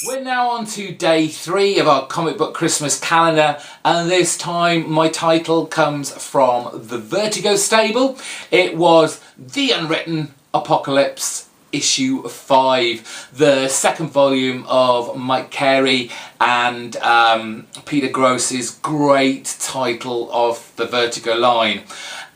We're now on to day 3 of our comic book Christmas calendar, and this time my title comes from the Vertigo stable. It was The Unwritten Apocalypse issue 5, the second volume of Mike Carey and Peter Gross's great title of the Vertigo line.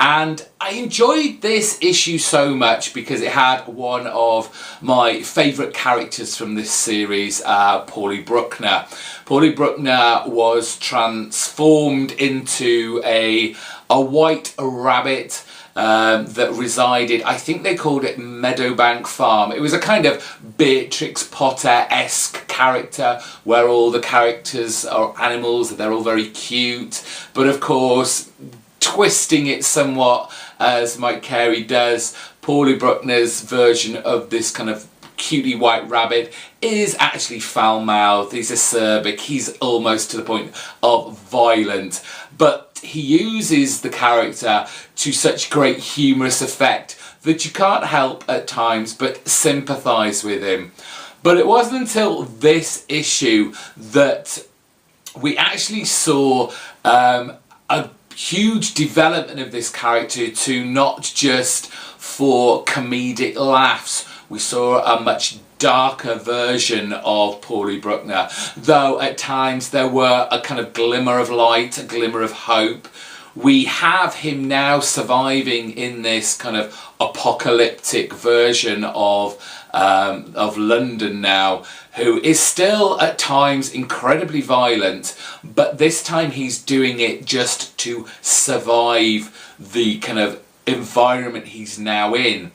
And I enjoyed this issue so much because it had one of my favourite characters from this series, Paulie Bruckner. Paulie Bruckner was transformed into a white rabbit that resided, I think they called it Meadowbank Farm. It was a kind of Beatrix Potter-esque character where all the characters are animals, they're all very cute, but of course twisting it somewhat as Mike Carey does, Paulie Bruckner's version of this kind of cutie white rabbit is actually foul-mouthed, he's acerbic, he's almost to the point of violent, but he uses the character to such great humorous effect that you can't help at times but sympathise with him. But it wasn't until this issue that we actually saw a huge development of this character to not just for comedic laughs. We saw a much darker version of Paulie Bruckner, though at times there were a kind of glimmer of light, a glimmer of hope. We have him now surviving in this kind of apocalyptic version of London now, who is still at times incredibly violent, but this time he's doing it just to survive the kind of environment he's now in.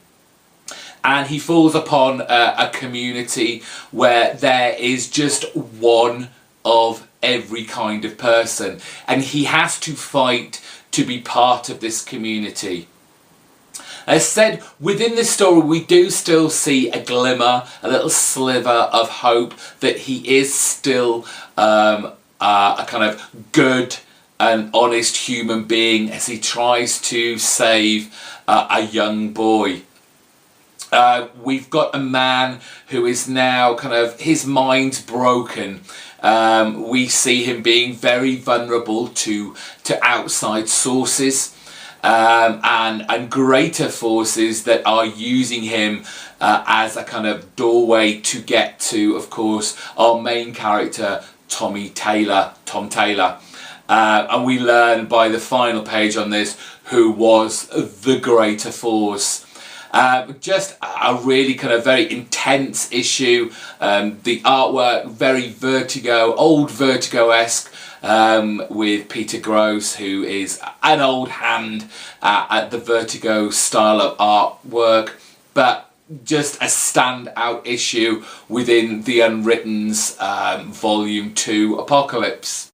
And he falls upon a community where there is just one of every kind of person, and he has to fight to be part of this community. As said, within this story we do still see a glimmer, a little sliver of hope that he is still a kind of good and honest human being as he tries to save a young boy. We've got a man who is now kind of, his mind's broken. We see him being very vulnerable to outside sources and greater forces that are using him as a kind of doorway to get to, of course, our main character, Tom Taylor. And we learn by the final page on this who was the greater force. Just a really kind of very intense issue. The artwork very Vertigo, old Vertigo-esque, with Peter Gross, who is an old hand at the Vertigo style of artwork, but just a standout issue within the Unwritten's Volume 2 Apocalypse.